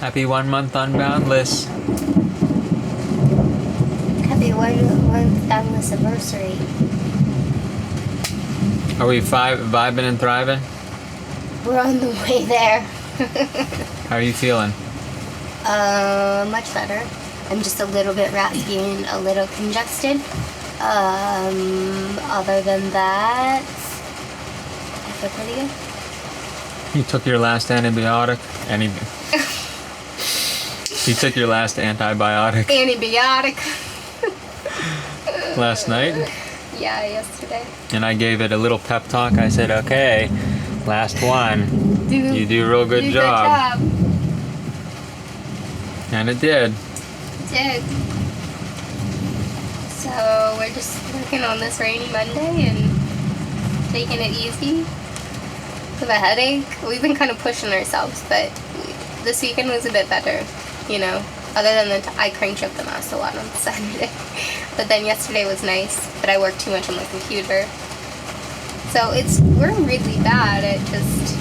Happy 1 month on Boundless. Happy 1 month Boundless anniversary. Are we vibing and thriving? We're on the way there. How are you feeling? Much better. I'm just a little bit raspy and a little congested. Other than that, I feel pretty good. You took your last antibiotic? You took your last antibiotic? Antibiotic. Last night? Yeah, yesterday. And I gave it a little pep talk. I said, okay, last one. You do a real good job. And it did. It did. So we're just working on this rainy Monday and taking it easy. With a headache. We've been kind of pushing ourselves, but this weekend was a bit better, you know. Other than I cranked up the mouse a lot on Saturday. But then yesterday was nice, but I worked too much on my computer. So we're really bad at just...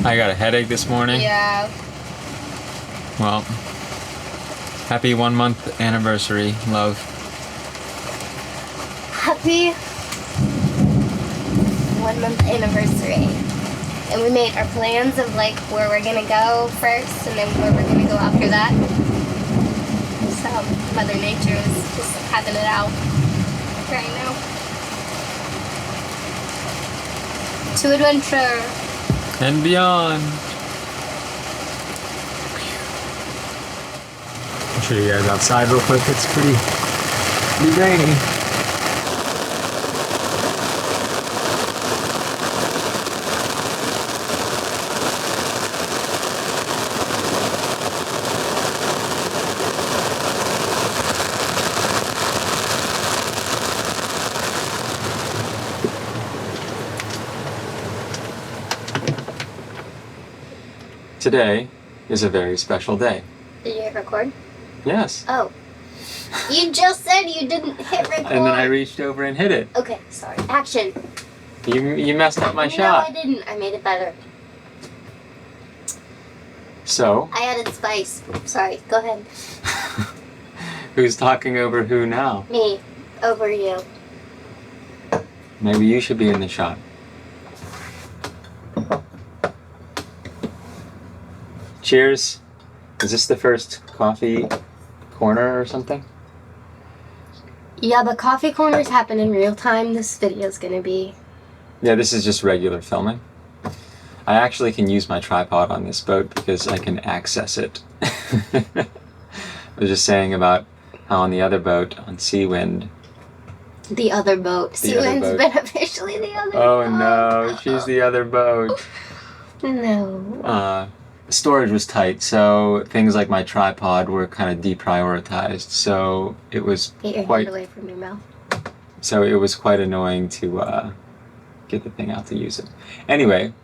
I got a headache this morning. Yeah. Well, happy 1 month anniversary, love. Happy 1 month anniversary. And we made our plans of like where we're gonna go first and then where we're gonna go after that. So Mother Nature is just having it out right now. To adventure. And beyond. I'll show you guys outside real quick. It's pretty rainy. Today is a very special day. Did you hit record? Yes. Oh. You just said you didn't hit record. And then I reached over and hit it. Okay, sorry. Action. You messed up my shot. No, I didn't. I made it better. So? I added spice. Sorry, go ahead. Who's talking over who now? Me. Over you. Maybe you should be in the shot. Cheers. Is this the first coffee corner or something? Yeah, but coffee corners happen in real time. This video's gonna be... Yeah, this is just regular filming. I actually can use my tripod on this boat because I can access it. I was just saying about how on the other boat, on Seawind... The other boat. Seawind's been officially the other boat. Oh no, she's the other boat. No. Storage was tight, so things like my tripod were kind of deprioritized. So it was Get your hand away from your mouth. So it was quite annoying to get the thing out to use it. Anyway,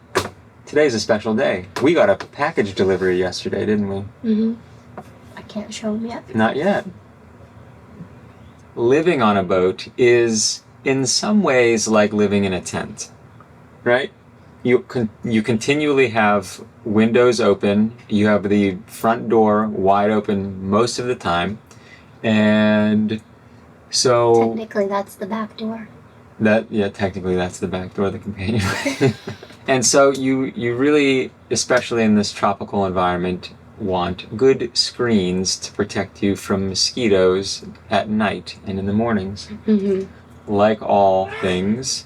today's a special day. We got a package delivery yesterday, didn't we? Mm-hmm. I can't show them yet. Not yet. Living on a boat is in some ways like living in a tent, right? You continually have windows open. You have the front door wide open most of the time, and so technically that's the back door. Technically that's the back door, the companionway. And so you really, especially in this tropical environment, want good screens to protect you from mosquitoes at night and in the mornings. Mm-hmm. Like all things.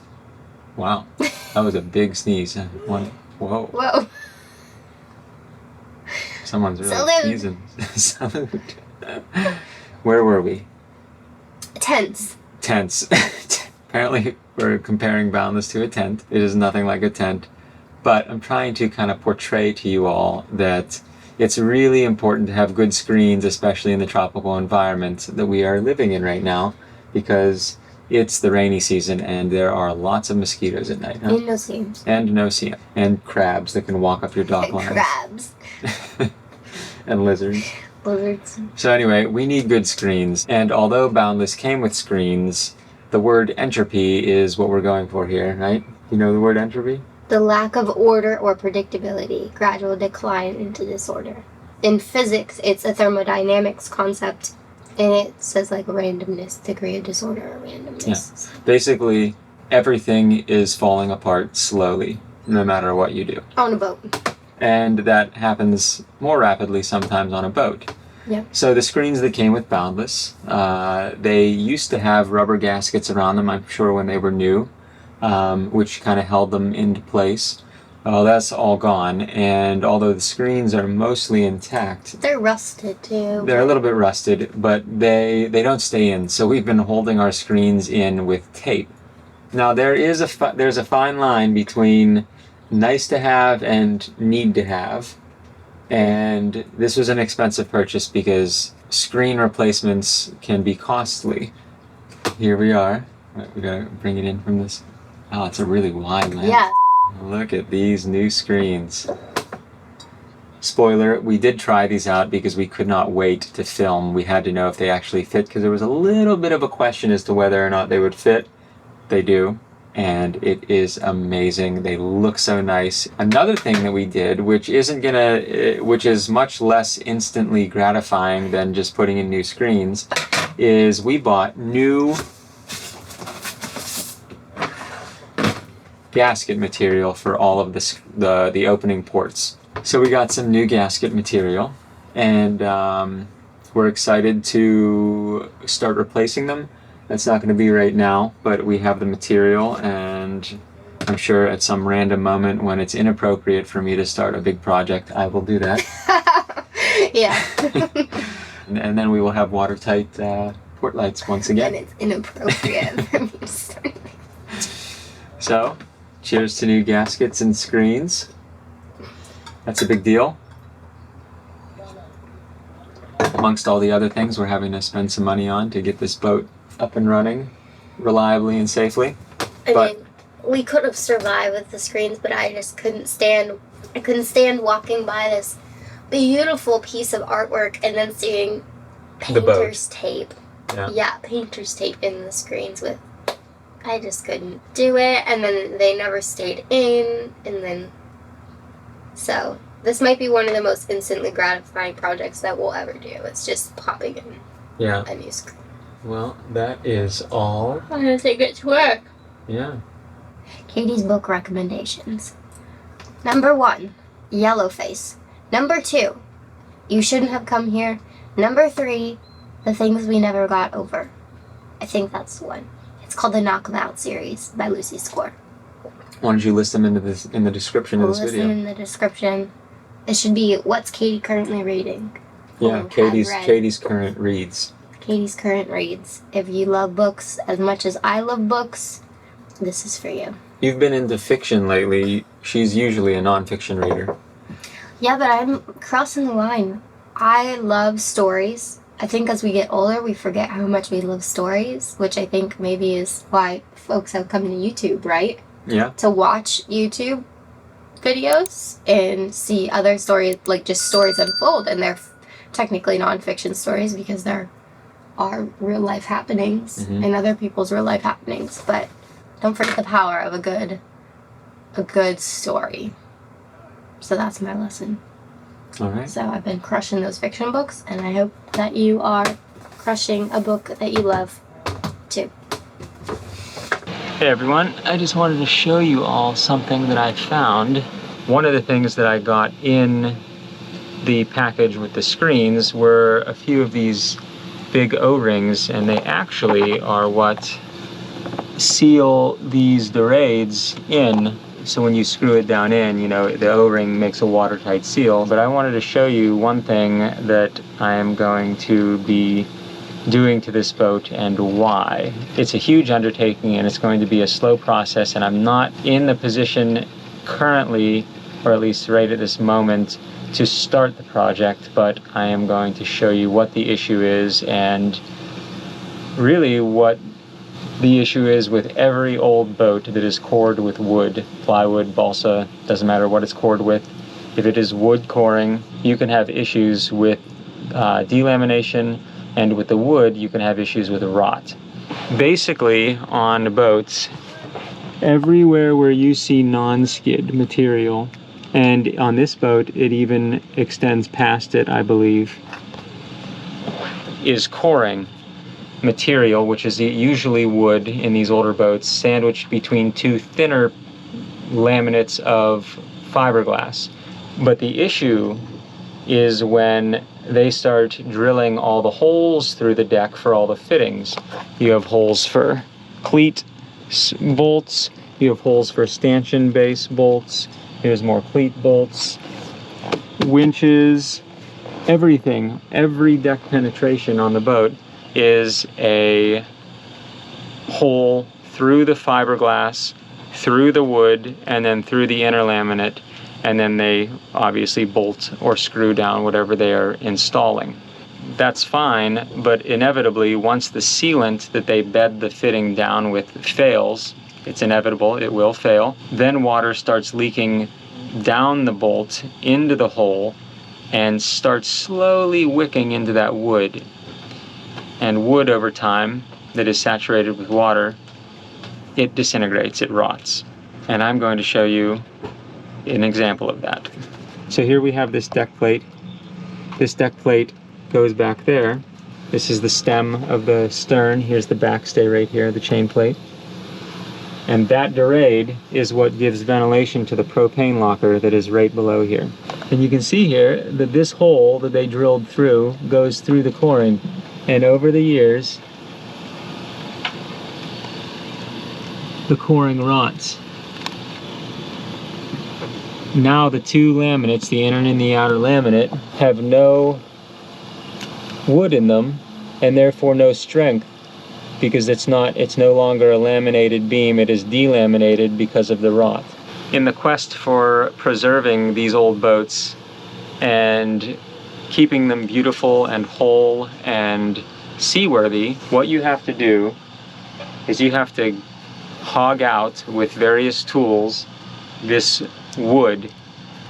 Wow, that was a big sneeze. Whoa. Whoa. Someone's really Salute. sneezing. Salute. Where were we? Tents. Tents. Apparently we're comparing Boundless to a tent. It is nothing like a tent. But I'm trying to kind of portray to you all that it's really important to have good screens, especially in the tropical environment that we are living in right now, because it's the rainy season and there are lots of mosquitoes at night. Huh? And no seams. And no seam. And crabs that can walk up your dock lines. Crabs. And lizards. Lizards. So anyway, we need good screens. And although Boundless came with screens, the word entropy is what we're going for here, right? You know the word entropy? The lack of order or predictability, gradual decline into disorder. In physics, it's a thermodynamics concept, and it says like randomness, degree of disorder or randomness. Yeah. Basically, everything is falling apart slowly, no matter what you do. On a boat. And that happens more rapidly sometimes on a boat. Yep. So the screens that came with Boundless, they used to have rubber gaskets around them, I'm sure, when they were new, which kind of held them into place. Well, that's all gone, and although the screens are mostly intact, they're rusted too. They're a little bit rusted, but they don't stay in. So we've been holding our screens in with tape. Now there's a fine line between nice to have and need to have, and this was an expensive purchase because screen replacements can be costly. Here we are. Right, we gotta bring it in from this. Oh, it's a really wide lens. Yeah. Look at these new screens. Spoiler, we did try these out because we could not wait to film. We had to know if they actually fit because there was a little bit of a question as to whether or not they would fit. They do, and it is amazing. They look so nice. Another thing that we did, which is much less instantly gratifying than just putting in new screens, is we bought new gasket material for all of the opening ports. So we got some new gasket material, and we're excited to start replacing them. That's not going to be right now, but we have the material, and I'm sure at some random moment when it's inappropriate for me to start a big project, I will do that. Yeah. And then we will have watertight port lights once again. And it's inappropriate for me to start. So, cheers to new gaskets and screens. That's a big deal. Amongst all the other things we're having to spend some money on to get this boat up and running reliably and safely. I mean, we could have survived with the screens, but I just couldn't stand walking by this beautiful piece of artwork and then seeing painter's tape. Yeah, painter's tape in the screens with... I just couldn't do it, and then they never stayed in, and then... So, this might be one of the most instantly gratifying projects that we'll ever do. It's just popping in a new screen. Well, that is all. I'm gonna take it to work. Yeah. Katie's book recommendations. Number 1, Yellowface. Number 2, You Shouldn't Have Come Here. Number 3, The Things We Never Got Over. I think that's the one. It's called the Knock 'Em Out series by Lucy Score. Why don't you list them in the description of this video? In the description. It should be What's Katie Currently Reading. Yeah, Katie's current reads. Katie's current reads. If you love books as much as I love books, this is for you. You've been into fiction lately. She's usually a nonfiction reader. Yeah, but I'm crossing the line. I love stories. I think as we get older, we forget how much we love stories, which I think maybe is why folks have come to YouTube, right? Yeah. To watch YouTube videos and see other stories, like just stories unfold, and they're technically nonfiction stories because they're our real life happenings and other people's real life happenings. But don't forget the power of a good story. So that's my lesson. All right. So I've been crushing those fiction books, and I hope that you are crushing a book that you love too. Hey everyone, I just wanted to show you all something that I found. One of the things that I got in the package with the screens were a few of these big O-rings, and they actually are what seal these dorades in. So when you screw it down in, you know, the O-ring makes a watertight seal. But I wanted to show you one thing that I am going to be doing to this boat and why. It's a huge undertaking, and it's going to be a slow process, and I'm not in the position currently, or at least right at this moment, to start the project, but I am going to show you what the issue is and really what the issue is with every old boat that is cored with wood, plywood, balsa, doesn't matter what it's cored with. If it is wood coring, you can have issues with delamination, and with the wood, you can have issues with rot. Basically, on boats, everywhere where you see non-skid material, and on this boat it even extends past it, I believe, is coring material, which is usually wood in these older boats, sandwiched between two thinner laminates of fiberglass. But the issue is when they start drilling all the holes through the deck for all the fittings. You have holes for cleat bolts, you have holes for stanchion base bolts, here's more cleat bolts, winches, everything. Every deck penetration on the boat is a hole through the fiberglass, through the wood, and then through the inner laminate, and then they obviously bolt or screw down whatever they are installing. That's fine, but inevitably, once the sealant that they bed the fitting down with fails, it's inevitable, it will fail, then water starts leaking down the bolt into the hole and starts slowly wicking into that wood. And wood, over time, that is saturated with water, it disintegrates, it rots. And I'm going to show you an example of that. So here we have this deck plate. This deck plate goes back there. This is the stem of the stern. Here's the backstay right here, the chain plate. And that dorade is what gives ventilation to the propane locker that is right below here. And you can see here that this hole that they drilled through goes through the coring. And over the years, the coring rots. Now the two laminates, the inner and the outer laminate, have no wood in them and therefore no strength, because it's no longer a laminated beam, it is delaminated because of the rot. In the quest for preserving these old boats and keeping them beautiful and whole and seaworthy, what you have to do is you have to hog out with various tools this wood,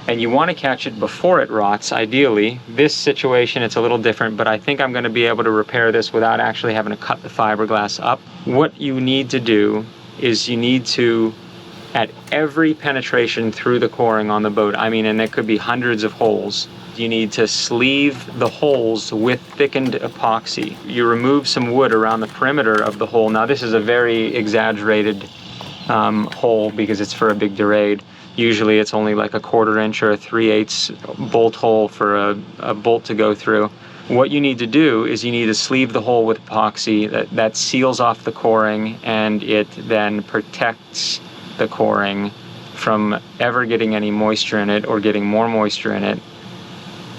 and you want to catch it before it rots, ideally. This situation, it's a little different, but I think I'm going to be able to repair this without actually having to cut the fiberglass up. What you need to do is you need to, at every penetration through the coring on the boat, I mean, and there could be hundreds of holes, you need to sleeve the holes with thickened epoxy. You remove some wood around the perimeter of the hole. Now this is a very exaggerated hole because it's for a big dorade. Usually it's only like a 1/4 inch or a 3/8 bolt hole for a bolt to go through. What you need to do is you need to sleeve the hole with epoxy that seals off the coring, and it then protects the coring from ever getting any moisture in it or getting more moisture in it.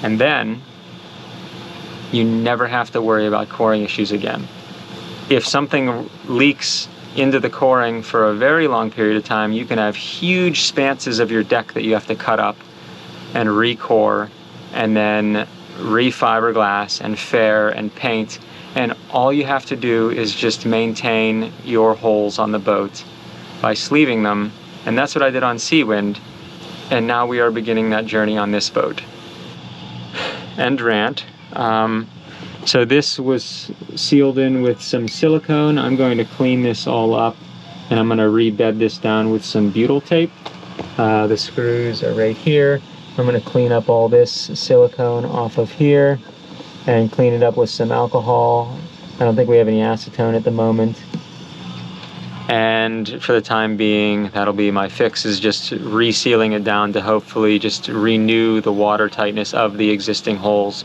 And then you never have to worry about coring issues again. If something leaks into the coring for a very long period of time, you can have huge spanses of your deck that you have to cut up and recore and then re-fiberglass and fair and paint. And all you have to do is just maintain your holes on the boat by sleeving them. And that's what I did on Seawind. And now we are beginning that journey on this boat. End rant. So this was sealed in with some silicone. I'm going to clean this all up, and I'm going to rebed this down with some butyl tape. The screws are right here. I'm going to clean up all this silicone off of here and clean it up with some alcohol. I don't think we have any acetone at the moment. And for the time being, that'll be my fix, is just resealing it down to hopefully just renew the water tightness of the existing holes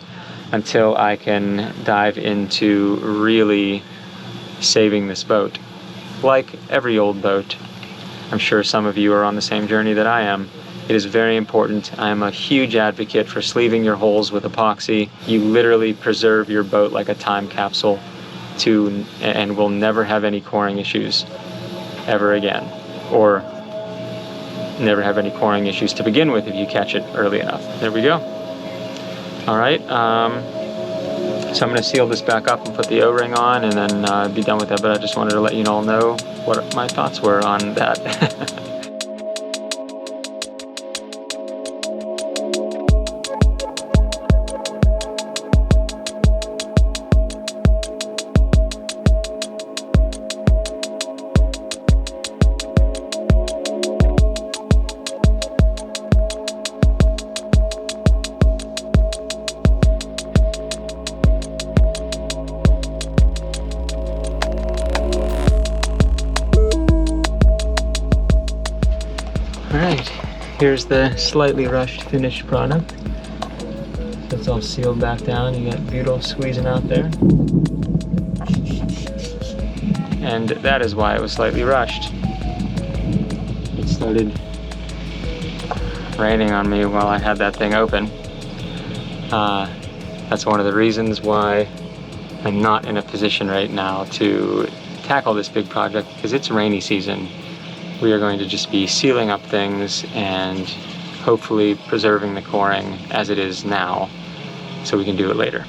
until I can dive into really saving this boat. Like every old boat, I'm sure some of you are on the same journey that I am. It is very important. I am a huge advocate for sleeving your holes with epoxy. You literally preserve your boat like a time capsule and will never have any coring issues ever again, or never have any coring issues to begin with if you catch it early enough. There we go. All right, so I'm going to seal this back up and put the O-ring on and then be done with that, but I just wanted to let you all know what my thoughts were on that. Alright, here's the slightly rushed finished product. So it's all sealed back down. You got butyl squeezing out there. And that is why it was slightly rushed. It started raining on me while I had that thing open. That's one of the reasons why I'm not in a position right now to tackle this big project, because it's rainy season. We are going to just be sealing up things and hopefully preserving the coring as it is now so we can do it later.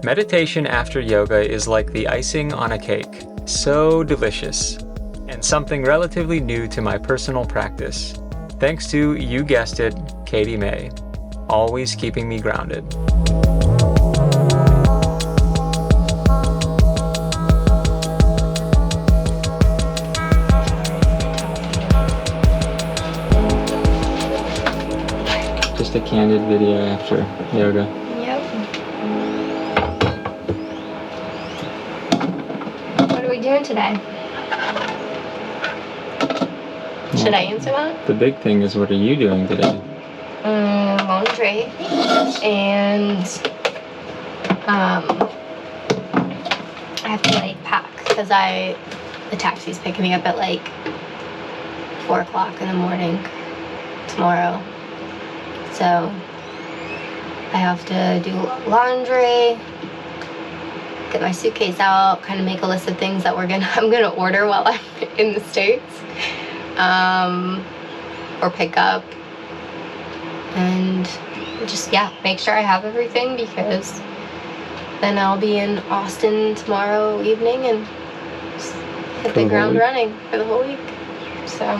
Meditation after yoga is like the icing on a cake. So delicious. And something relatively new to my personal practice. Thanks to, you guessed it, Katie May. Always keeping me grounded. Just a candid video after yoga. Doing today? Should I answer that? The big thing is, what are you doing today? Laundry and I have to like pack because the taxi's picking me up at like 4 o'clock in the morning tomorrow, so I have to do laundry, get my suitcase out, kind of make a list of things that I'm gonna order while I'm in the States, or pick up, and just make sure I have everything, because then I'll be in Austin tomorrow evening and just hit the ground running for the whole week. So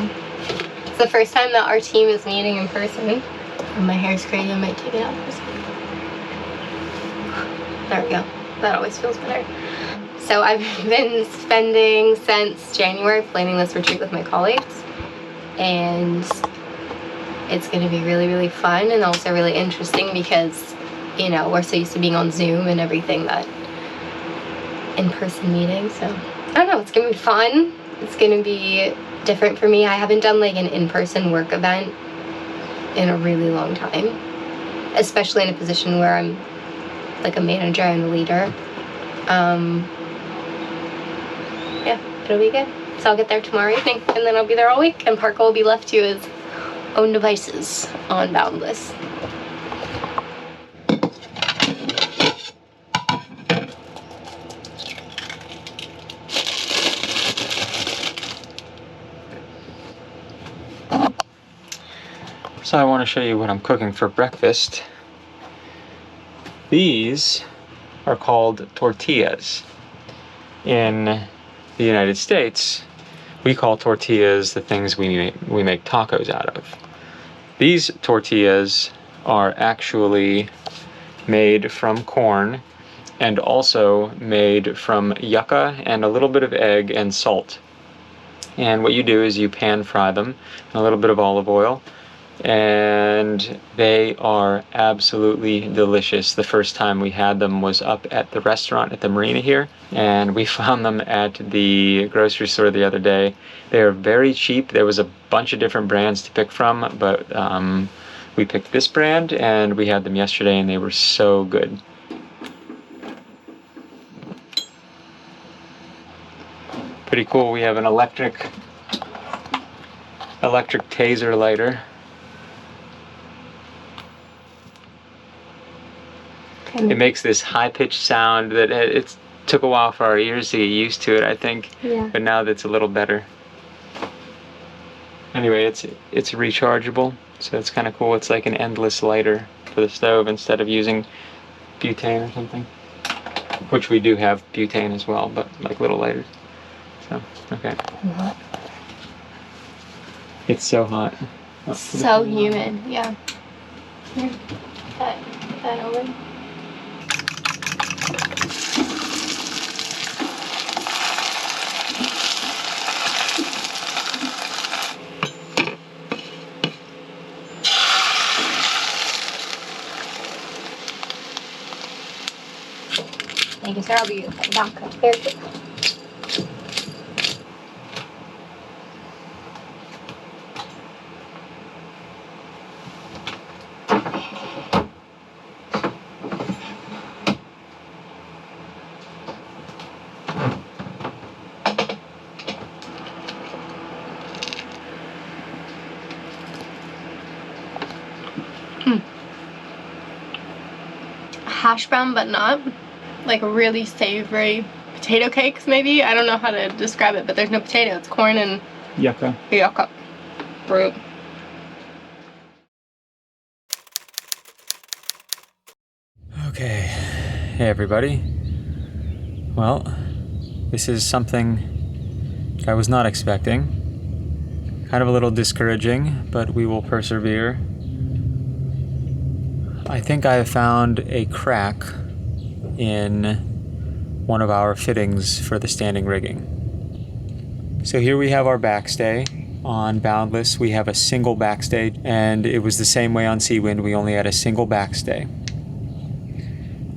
it's the first time that our team is meeting in person. And my hair's crazy, I might take it out for a second. There we go. That always feels better. So I've been spending since January planning this retreat with my colleagues, and it's going to be really, really fun and also really interesting because, you know, we're so used to being on Zoom and everything, that in-person meeting. So I don't know, it's going to be fun. It's going to be different for me. I haven't done like an in-person work event in a really long time, especially in a position where I'm like a manager and a leader. Yeah, it'll be good. So I'll get there tomorrow evening, and then I'll be there all week, and Parker will be left to his own devices on Boundless. So I want to show you what I'm cooking for breakfast. These are called tortillas. In the United States, we call tortillas the things we make tacos out of. These tortillas are actually made from corn and also made from yucca and a little bit of egg and salt. And what you do is you pan fry them in a little bit of olive oil, and they are absolutely delicious. The first time we had them was up at the restaurant at the marina here, and we found them at the grocery store the other day. They are very cheap. There was a bunch of different brands to pick from, but we picked this brand, and we had them yesterday, and they were so good. Pretty cool. We have an electric taser lighter. It makes this high-pitched sound that it took a while for our ears to get used to it, I think. Yeah. But now that's a little better. Anyway, it's rechargeable, so it's kind of cool. It's like an endless lighter for the stove instead of using butane or something. Which we do have butane as well, but like little lighters. So, okay. What? It's so hot. Oh, So humid, yeah. Here, put that over. Thank you, sir. I'll be back up there. Hash brown, but not. Like really savory potato cakes, maybe? I don't know how to describe it, but there's no potato. It's corn and yucca. yucca root. Okay. Hey, everybody. Well, this is something I was not expecting. Kind of a little discouraging, but we will persevere. I think I have found a crack in one of our fittings for the standing rigging. So here we have our backstay. On Boundless we have a single backstay, and it was the same way on Seawind. We only had a single backstay.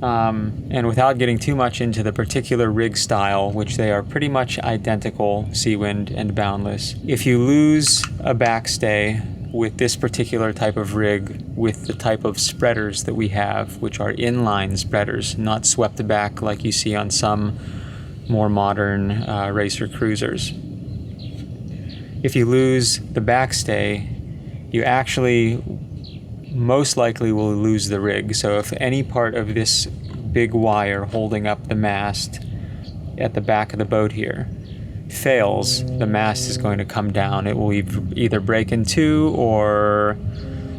And without getting too much into the particular rig style, which they are pretty much identical, Seawind and Boundless, if you lose a backstay with this particular type of rig, with the type of spreaders that we have, which are inline spreaders, not swept back like you see on some more modern racer cruisers. If you lose the backstay, you actually most likely will lose the rig. So if any part of this big wire holding up the mast at the back of the boat here fails, the mast is going to come down. It will either break in two or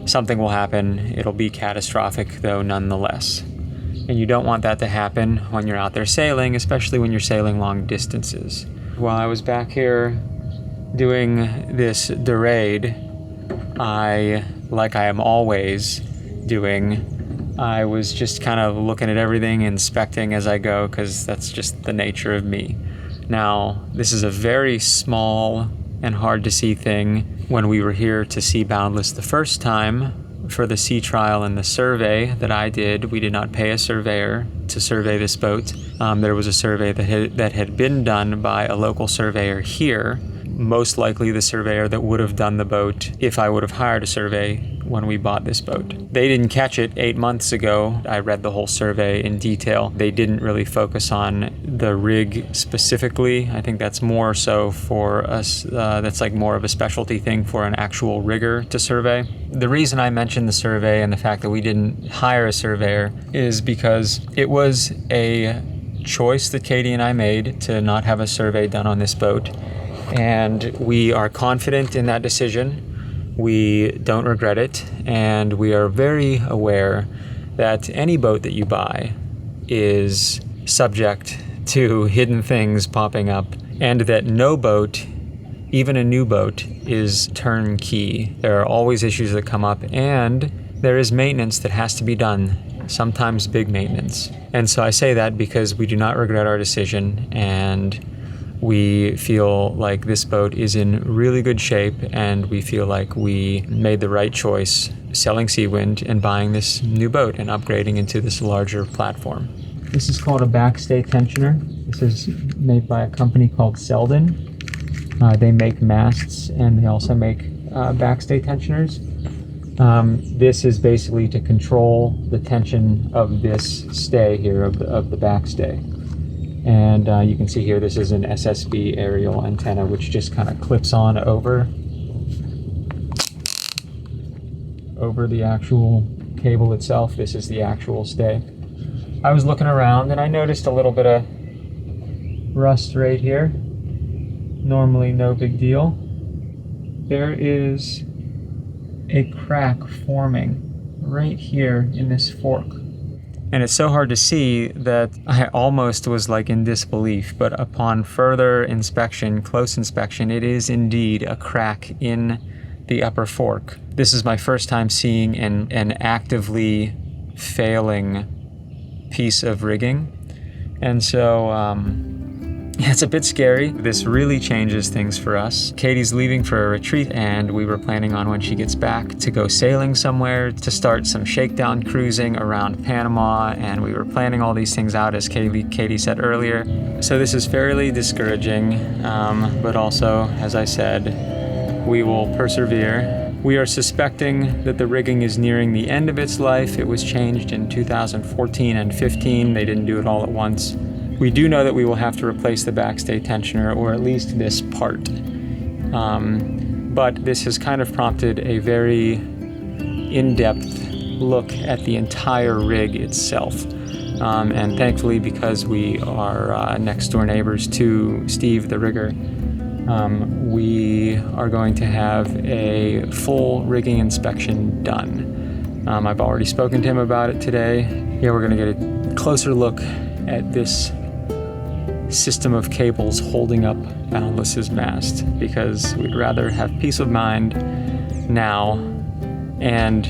something will happen. It'll be catastrophic though nonetheless. And you don't want that to happen when you're out there sailing, especially when you're sailing long distances. While I was back here doing this derade, like I am always doing, I was just kind of looking at everything, inspecting as I go, because that's just the nature of me. Now, this is a very small and hard to see thing. When we were here to see Boundless the first time for the sea trial and the survey that I did, we did not pay a surveyor to survey this boat. There was a survey that had been done by a local surveyor here, most likely the surveyor that would have done the boat if I would have hired a survey when we bought this boat. They didn't catch it 8 months ago. I read the whole survey in detail. They didn't really focus on the rig specifically. I think that's more so for us, that's like more of a specialty thing for an actual rigger to survey. The reason I mentioned the survey and the fact that we didn't hire a surveyor is because it was a choice that Katie and I made to not have a survey done on this boat. And we are confident in that decision. We don't regret it, and we are very aware that any boat that you buy is subject to hidden things popping up, and that no boat, even a new boat, is turnkey. There are always issues that come up, and there is maintenance that has to be done, sometimes big maintenance. And so I say that because we do not regret our decision, and We feel like this boat is in really good shape, and we feel like we made the right choice selling Seawind and buying this new boat and upgrading into this larger platform. This is called a backstay tensioner. This is made by a company called Selden. They make masts, and they also make backstay tensioners. This is basically to control the tension of this stay here, of the backstay. And you can see here, this is an SSB aerial antenna, which just kind of clips on over the actual cable itself. This is the actual stay. I was looking around and I noticed a little bit of rust right here. Normally no big deal. There is a crack forming right here in this fork. And it's so hard to see that I almost was like in disbelief, but upon further inspection, close inspection, it is indeed a crack in the upper fork. This is my first time seeing an actively failing piece of rigging. And so, it's a bit scary. This really changes things for us. Katie's leaving for a retreat, and we were planning on, when she gets back, to go sailing somewhere, to start some shakedown cruising around Panama, and we were planning all these things out, as Katie said earlier. So this is fairly discouraging, but also, as I said, we will persevere. We are suspecting that the rigging is nearing the end of its life. It was changed in 2014 and 15. They didn't do it all at once. We do know that we will have to replace the backstay tensioner, or at least this part. But this has kind of prompted a very in-depth look at the entire rig itself. And thankfully, because we are next door neighbors to Steve, the rigger, we are going to have a full rigging inspection done. I've already spoken to him about it today. Yeah, we're going to get a closer look at this system of cables holding up Boundless's mast, because we'd rather have peace of mind now and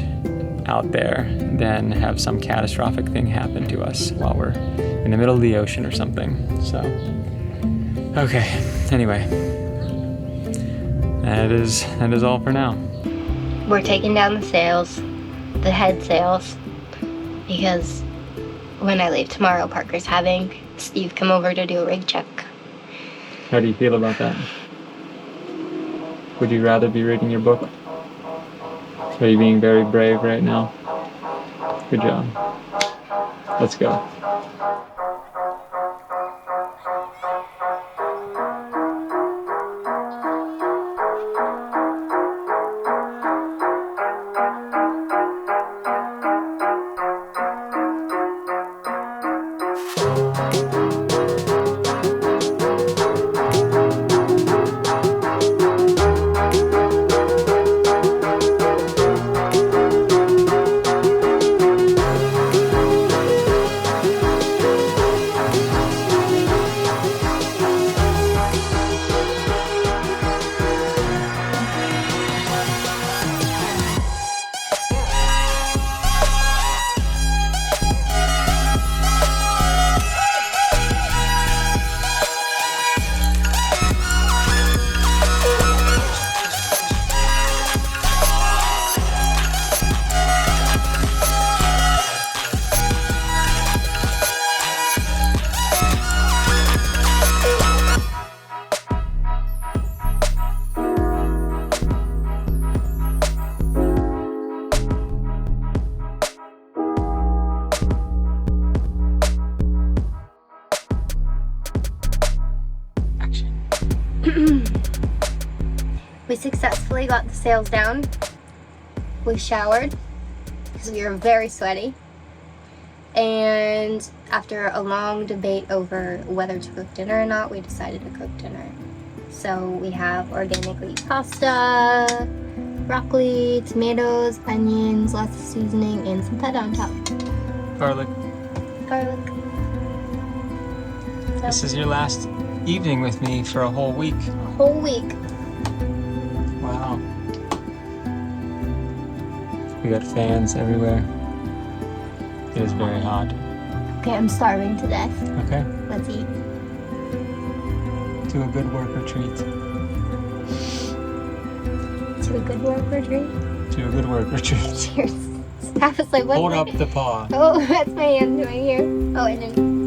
out there than have some catastrophic thing happen to us while we're in the middle of the ocean or something. So, okay, anyway, that is all for now. We're taking down the sails, the head sails, because when I leave tomorrow, Parker's having Steve come over to do a rig check. How do you feel about that? Would you rather be reading your book? Are you being very brave right now? Good job. Let's go. We successfully got the sails down. We showered because we were very sweaty. And after a long debate over whether to cook dinner or not, we decided to cook dinner. So we have organically pasta, broccoli, tomatoes, onions, lots of seasoning, and some feta on top. Garlic. So, This is your last evening with me for a whole week. a whole week. Wow. We got fans everywhere. It is very hot. Okay, I'm starving to death. Okay. Let's eat. To a good work retreat. To a good work retreat. To a good work retreat. Cheers. Staff is like, what? Hold up the paw. Oh, that's my hand right here. Oh, and then.